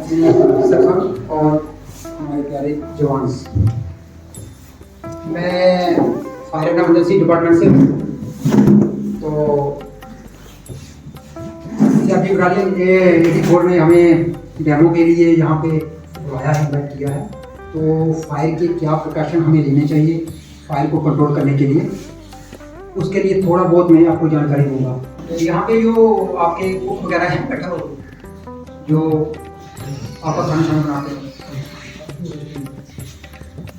अपने सफर और हमारे प्यारे जवान। मैं फायर एंड इमरजेंसी डिपार्टमेंट से हूँ। तो अभी ये बोर्ड ने हमें डेमो के लिए यहाँ पे बुलाया है, इन्वाइट किया है। तो फायर के क्या प्रिकॉशन हमें लेने चाहिए फायर को कंट्रोल करने के लिए, उसके लिए थोड़ा बहुत मैं आपको जानकारी दूंगा। तो यहाँ पे जो आपके कुक वगैरह हैं बैठा हो, जो आपका खाना बनाते हैं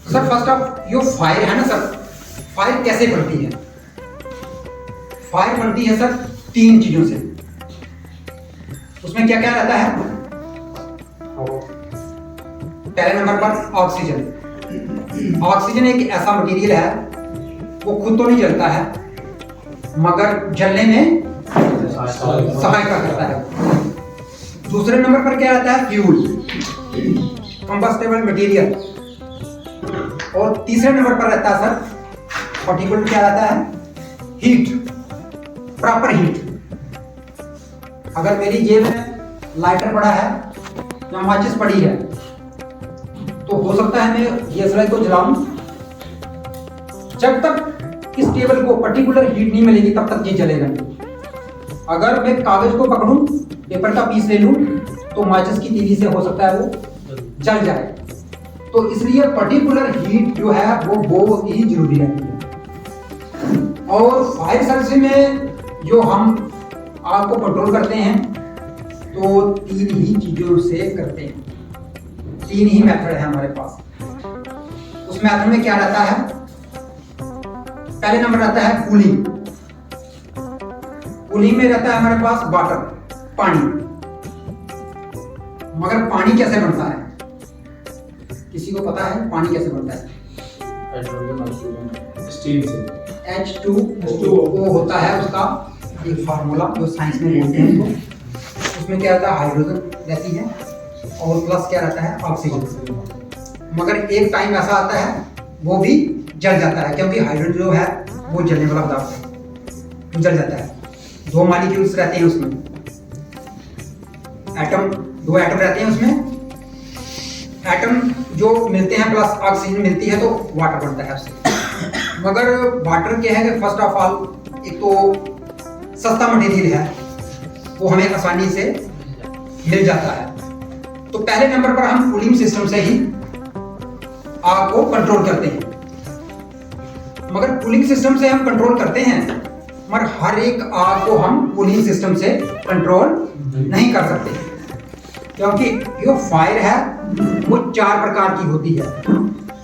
sir, first of yo fire है ना सर, फायर कैसे बनती है? फायर बनती है सर 3 चीजों से। उसमें क्या क्या रहता है? पहले नंबर पर ऑक्सीजन। ऑक्सीजन एक ऐसा मटेरियल है, वो खुद तो नहीं जलता है मगर जलने में सहायता करता है। दूसरे नंबर पर क्या रहता है? Fuel, combustible material. और तीसरे नंबर पर रहता है सर पर्टिकुलर क्या रहता है? Heat, proper heat. अगर मेरी जेब में लाइटर पड़ा है या माचिस पड़ी है तो हो सकता है मैं ये स्लाइड को जलाऊं, जब तक इस टेबल को पर्टिकुलर हीट नहीं मिलेगी तब तक ये जलेगा नहीं। अगर मैं कागज को पकड़ूं, पेपर का पीस ले लूं, तो माचिस की तीली से हो सकता है वो जल जाए। तो इसलिए पर्टिकुलर हीट जो है वो बहुत ही जरूरी रहती है। और फायर सर्विस में जो हम आग को कंट्रोल करते हैं तो 3 ही चीजों से करते हैं। 3 ही मेथड है हमारे पास। उस मेथड में क्या रहता है? पहले नंबर रहता है कूलिंग। कूलिंग में रहता है हमारे पास वाटर, पानी। मगर पानी कैसे बनता है? किसी को पता है पानी कैसे बनता है? स्टीम से। H2O होता है उसका एक फार्मूला, जो साइंस में बोलते हैं उसको। उसमें क्या रहता है? हाइड्रोजन रहती है और प्लस क्या रहता है? ऑक्सीजन। मगर एक टाइम ऐसा आता है वो भी जल जाता है, क्योंकि हाइड्रोजन जो है वो जलने वाला पदार्थ है, जल जाता है। 2 मॉलिक्यूल्स रहते हैं उसमें, एटम, 2 एटम रहते हैं उसमें। एटम जो मिलते हैं प्लस ऑक्सीजन मिलती है तो वाटर बनता है उससे। मगर वाटर क्या है कि फर्स्ट ऑफ ऑल एक तो सस्ता मटेरियल है, वो हमें आसानी से मिल जाता है। तो पहले नंबर पर हम कूलिंग सिस्टम से ही आग को कंट्रोल करते हैं। मगर कूलिंग सिस्टम से हम कंट्रोल करते हैं, मगर हर एक आग को हम कूलिंग सिस्टम से कंट्रोल नहीं कर सकते, क्योंकि जो फायर है वो 4 प्रकार की होती है।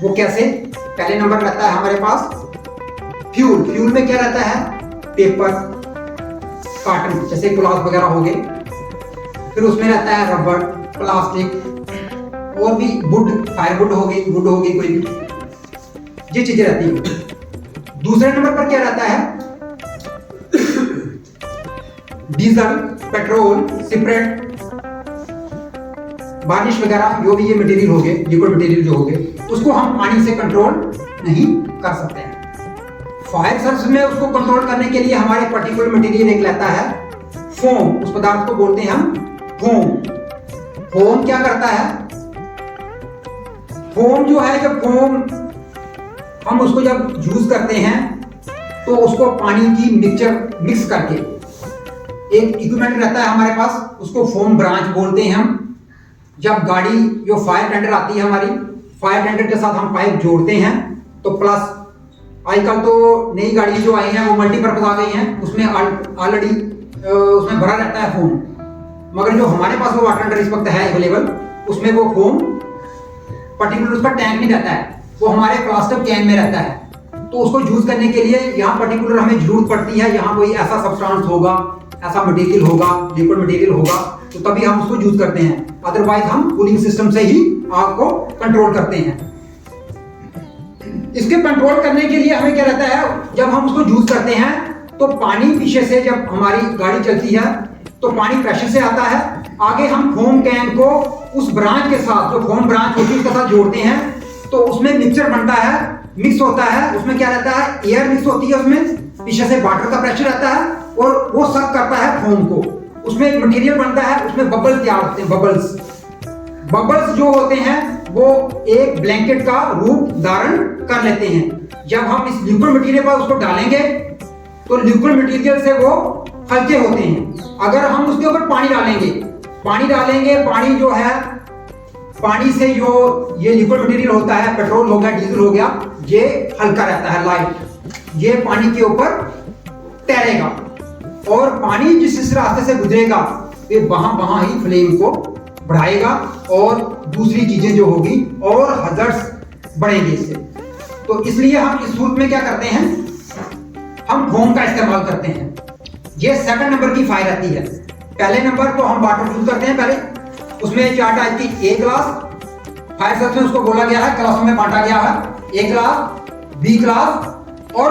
वो कैसे? पहले नंबर रहता है हमारे पास फ्यूल। फ्यूल में क्या रहता है? पेपर, कॉटन जैसे ग्लास वगैरह हो गए। फिर उसमें रहता है रबर, प्लास्टिक और भी वुड, फायरवुड हो गई, वुड हो गई, कोई भी ये चीजें रहती है। दूसरे नंबर पर क्या रहता है? डीजल, पेट्रोल, सिपरेट, बारिश वगैरह जो भी ये मटेरियल हो गए, लिक्विड मटेरियल जो हो गए, उसको हम पानी से कंट्रोल नहीं कर सकते हैं। फायर सर्विस में उसको कंट्रोल करने के लिए हमारे पर्टिकुलर मटेरियल एक रहता है फोम। उस पदार्थ को बोलते हैं हम फोम। फोम क्या करता है? फोम जो है, जब फोम हम उसको जब यूज करते हैं तो उसको पानी की मिक्स करके एक इक्विपमेंट रहता है हमारे पास, उसको फोम ब्रांच बोलते हैं हम। जब गाड़ी जो फायर टेंडर आती है हमारी, फायर टेंडर के साथ हम पाइप जोड़ते हैं तो प्लस आजकल तो नई गाड़ी जो आई हैं वो मल्टीपर्पज आ गई हैं, उसमें ऑलरेडी उसमें भरा रहता है फोम। मगर जो हमारे पास वो वाटर टेंडर इस वक्त है अवेलेबल, उसमें वो फोम पर्टिकुलर उसका टैंक नहीं रहता है, वो हमारे प्लास्टिक कैन में रहता है। तो उसको यूज करने के लिए यहाँ पर्टिकुलर हमें जरूरत पड़ती है, यहाँ कोई ऐसा सब्सटेंस होगा, ऐसा मटेरियल होगा, लिक्विड मटेरियल होगा, तो तभी हम उसको यूज करते हैं। अदरवाइज हम कूलिंग सिस्टम से ही आग को कंट्रोल करते हैं। इसके कंट्रोल करने के लिए हमें क्या रहता है? जब हम उसको यूज करते हैं तो पानी पीछे से, जब हमारी गाड़ी चलती है तो पानी प्रेशर से आता है। आगे हम फोम कैन को उस ब्रांच के साथ, जो फोम ब्रांच होती है उसके साथ जोड़ते हैं, तो उसमें मिक्सचर बनता है, मिक्स होता है। उसमें क्या रहता है? एयर मिक्स होती है, उसमें पीछे से वाटर का प्रेशर रहता है और वो सक करता है फोम को। उसमें एक मटेरियल बनता है, उसमें बबल तैयार होते हैं, बबल्स। बबल्स जो होते हैं वो एक ब्लैंकेट का रूप धारण कर लेते हैं। जब हम इस लिक्विड मटेरियल पर उसको डालेंगे तो लिक्विड मटेरियल से वो हल्के होते हैं। अगर हम उसके ऊपर पानी डालेंगे, पानी जो है, पानी से जो ये लिक्विड मटेरियल होता है, पेट्रोल हो गया, डीजल हो गया, ये हल्का रहता है, लाइट, ये पानी के ऊपर तैरेगा और पानी जिस रास्ते से गुजरेगा ये वहां ही फ्लेम को बढ़ाएगा और दूसरी चीजें जो होगी और हजार्ड्स बढ़ेंगे इससे। तो इसलिए हम इस सूरत में क्या करते हैं, हम फोम का इस्तेमाल करते हैं। ये सेकंड नंबर की फायर आती है। पहले नंबर तो हम वाटर यूज करते हैं। पहले उसमें 4 टाइप की ए क्लास फायर सर्विस में उसको बोला गया है, क्लासों में बांटा गया है, ए क्लास, बी क्लास और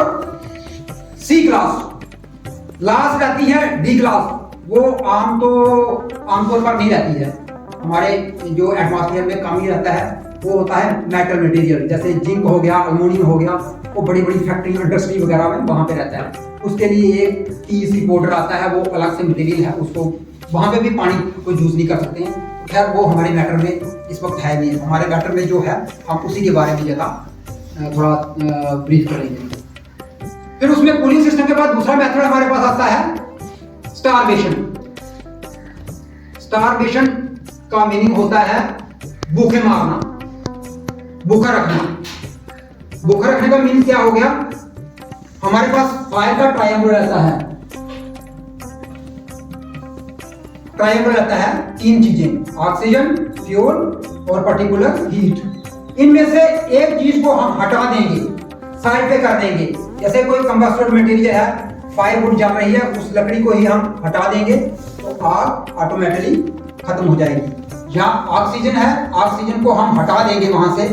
सी क्लास। लास्ट रहती है डी क्लास, वो आमतौर पर नहीं रहती है। हमारे जो एटमॉस्फेयर में कम ही रहता है, वो होता है मेटल मटेरियल, जैसे जिंक हो गया, अल्युमिनियम हो गया, वो बड़ी बड़ी फैक्ट्री, इंडस्ट्री वगैरह में वहां पे रहता है। उसके लिए एक टीसी पाउडर आता है, वो अलग से मटेरियल है, उसको वहां पे भी पानी को यूज नहीं कर सकते हैं। खैर वो हमारे मैटर में इस वक्त है नहीं। हमारे मैटर में जो है हम उसी के बारे में ज़्यादा थोड़ा ब्रीफ करेंगे। फिर उसमें कूलिंग सिस्टम के बाद दूसरा मेथड हमारे पास आता है स्टारवेशन। स्टारवेशन का मीनिंग होता है भूखे मारना, भूखा रखना। भूखा रखने का मीनिंग क्या हो गया, हमारे पास फायर का ट्रायंगल रहता है। ट्रायंगल रहता है 3 चीजें, ऑक्सीजन, फ्यूल और पर्टिकुलर हीट। इनमें से एक चीज को हम हटा देंगे, साइड पे कर देंगे। जैसे कोई कंबस्टेबल मटेरियल है, फायरवुड जल रही है, उस लकड़ी को ही हम हटा देंगे तो आग ऑटोमेटिकली खत्म हो जाएगी। जहाँ ऑक्सीजन है, ऑक्सीजन को हम हटा देंगे वहां से।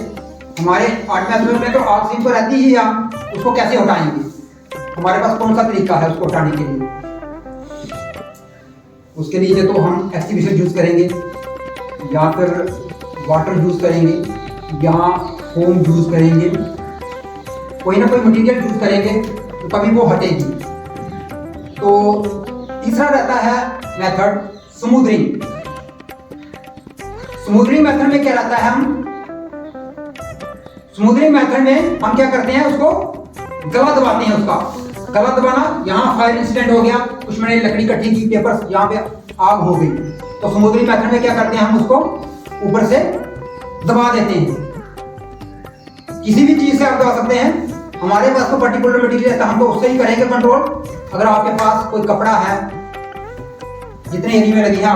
हमारे एटमॉस्फेयर में तो ऑक्सीजन तो रहती ही, हम उसको कैसे हटाएंगे, हमारे पास कौन सा तरीका है उसको हटाने के लिए? उसके लिए तो हम एक्टिवेशन यूज करेंगे या फिर वाटर यूज करेंगे या फोम यूज करेंगे, कोई ना कोई मटेरियल यूज करेंगे तो तभी वो हटेगी। तो तीसरा रहता है मेथड स्मूदरिंग। स्मूदरिंग मेथड में क्या रहता है, स्मूदरिंग मेथड में हम क्या करते हैं, उसको गला दबाते हैं। उसका गला दबाना, यहाँ फायर इंसिडेंट हो गया, कुछ मैंने लकड़ी इकट्ठी की, पेपर, यहाँ पे आग हो गई, तो स्मूदरिंग मेथड में क्या करते हैं, हम उसको ऊपर से दबा देते हैं। किसी भी चीज से आप दबा सकते हैं। हमारे पास तो पर्टिकुलर मटेरियल है, हम तो उससे ही करेंगे कंट्रोल। अगर आपके पास कोई कपड़ा है, जितने एरिया में लगी है,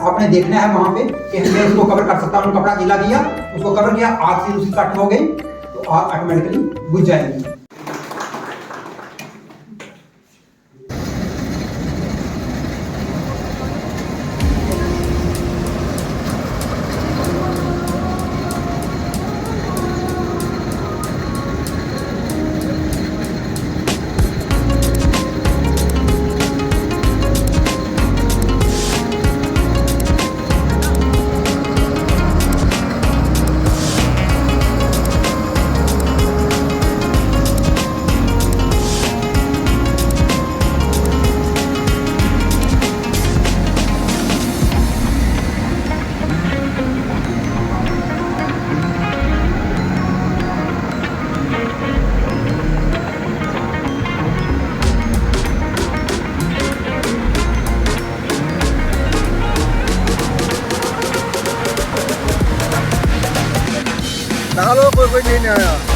आपने देखना है वहां पे कि मैं उसको कवर कर सकता हूँ। कपड़ा गीला किया, उसको कवर किया, आग से उसकी कट हो गई तो आग ऑटोमेटिकली बुझ जाएगी। Halo, koy-koy din niya.